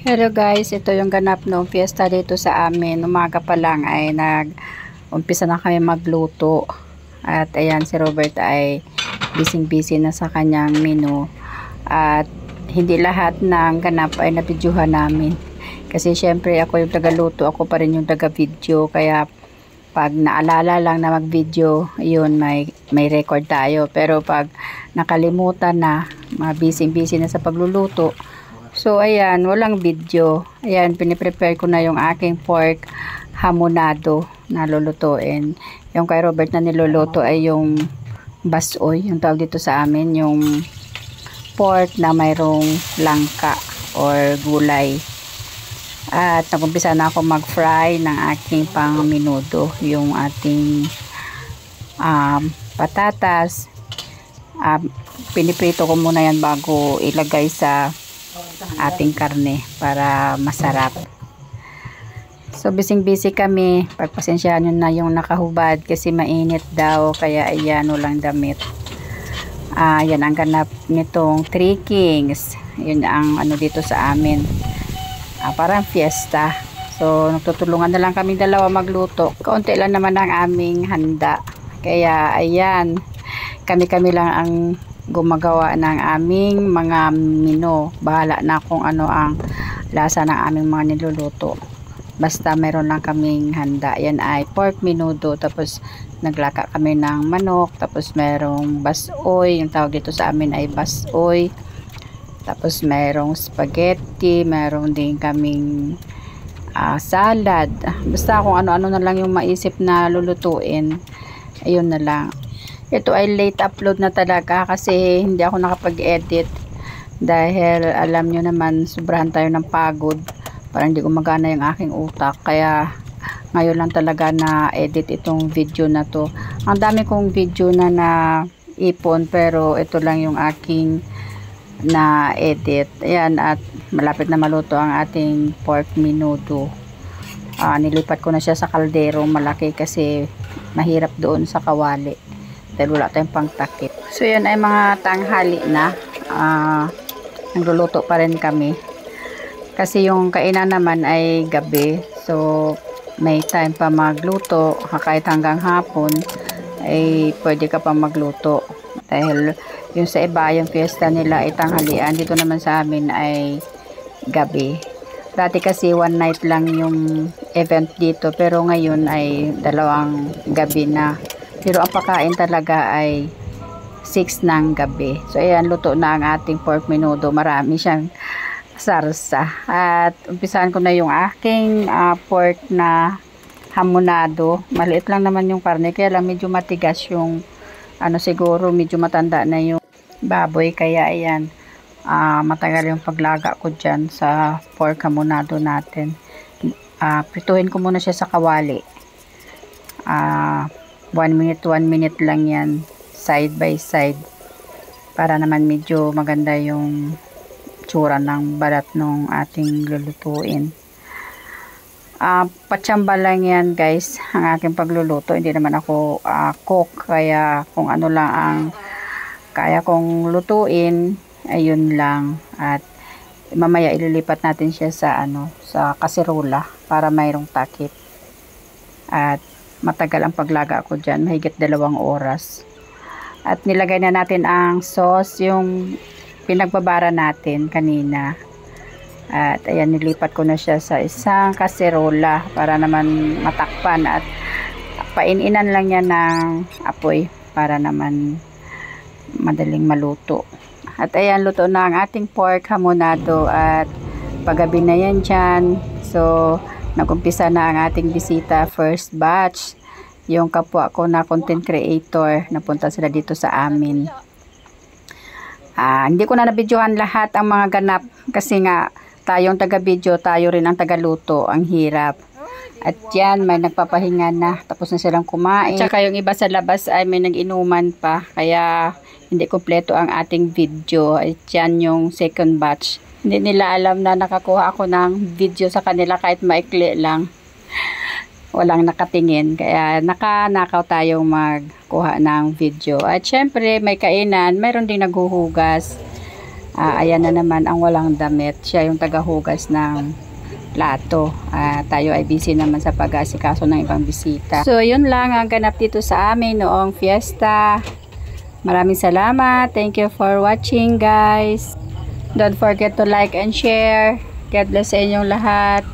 Hello guys, ito yung ganap ng fiesta dito sa amin. Umaga pa lang ay umpisa na kami magluto. At ayan, si Robert ay busy na sa kanyang menu. At hindi lahat ng ganap ay nabidyuhan namin. Kasi syempre ako yung tagaluto, ako pa rin yung taga-video. Kaya pag naalala lang na mag-video, yun, may record tayo. Pero pag nakalimutan na, busy na sa pagluluto, so, ayan, walang video. Ayan, piniprepare ko na yung aking pork hamonado na lulutuin. Yung kay Robert na niluluto ay yung basoy, yung tawag dito sa amin, yung pork na mayroong langka or gulay. At nagumpisa na ako mag-fry ng aking pang minudo, yung ating patatas. Piniprito ko muna yan bago ilagay sa ating karne para masarap. So busy kami. Pagpasensyahan nyo na yung nakahubad kasi mainit daw, kaya ayan, walang damit. Yan ang ganap nitong Three Kings. Yun ang ano dito sa amin. Parang fiesta. So nagtutulungan na lang kami dalawa magluto. Kaunti lang naman ang aming handa. Kaya ayan, kami lang ang gumagawa ng aming mga menu. Bahala na kung ano ang lasa ng aming mga niluluto. Basta meron lang kaming handa. Yan ay pork menudo. Tapos naglaka kami ng manok. Tapos merong basoy. Yung tawag dito sa amin ay basoy. Tapos merong spaghetti. Meron din kaming salad. Basta kung ano-ano na lang yung maisip na lulutuin. Ayun na lang. Ito ay late upload na talaga kasi hindi ako nakapag-edit dahil alam nyo naman sobrahan tayo ng pagod, parang hindi gumagana yung aking utak, kaya ngayon lang talaga na edit itong video na to. Ang dami kong video na ipon pero ito lang yung aking na edit. Ayan, at malapit na maluto ang ating pork menudo. Nilipat ko na siya sa kaldero malaki kasi mahirap doon sa kawali dahil wala tayong pangtakip. So yan ay mga tanghali na. Nagluluto pa rin kami kasi yung kainan naman ay gabi, so may time pa magluto. Kahit hanggang hapon ay pwede ka pa magluto dahil yung sa iba yung fiesta nila ay tanghalian, dito naman sa amin ay gabi. Dati kasi one night lang yung event dito pero ngayon ay 2 gabi na. Pero ang pagkain talaga ay 6 ng gabi. So ayan, luto na ang ating pork menudo. Marami siyang sarsa. At umpisahan ko na yung aking pork na hamonado. Maliit lang naman yung karne, kaya lang medyo matigas yung siguro medyo matanda na yung baboy. Kaya ayan, matagal yung paglaga ko dyan sa pork hamonado natin. Prituhin ko muna siya sa kawali. 1 minute lang yan, side by side, para naman medyo maganda yung tsura ng balat ng ating lulutuin. Patsamba lang yan guys ang aking pagluluto. Hindi naman ako cook, kaya kung ano lang ang kaya kong lutuin, ayun lang. At mamaya ililipat natin siya sa kaserola para mayroong takip. At matagal ang paglaga ko dyan, mahigit 2 oras. At nilagay na natin ang sauce, yung pinagbabara natin kanina. At ayan, nilipat ko na siya sa isang kaserola para naman matakpan at paininan lang yan ng apoy para naman madaling maluto. At ayan, luto na ang ating pork hamonado at paggabi na yan dyan. So nagumpisa na ang ating bisita, first batch. Yung kapwa ko na content creator, napunta sila dito sa amin. Hindi ko na nabidyohan lahat ang mga ganap kasi nga tayong taga-video, tayo rin ang taga-luto. Ang hirap. At yan, may nagpapahinga na. Tapos na silang kumain. At saka yung iba sa labas ay may nag-inuman pa. Kaya hindi kompleto ang ating video. At yan yung second batch. Hindi nila alam na nakakuha ako ng video sa kanila kahit maikli lang. Walang nakatingin. Kaya nakanakaw tayong magkuha ng video. At syempre may kainan, mayroon ding naghuhugas. Ayan na naman ang walang damit. Siya yung tagahugas ng plato. Tayo ay busy naman sa pag-asikaso ng ibang bisita. So, yun lang ang ganap dito sa amin noong fiesta. Maraming salamat. Thank you for watching, guys. Don't forget to like and share. God bless sa inyong lahat.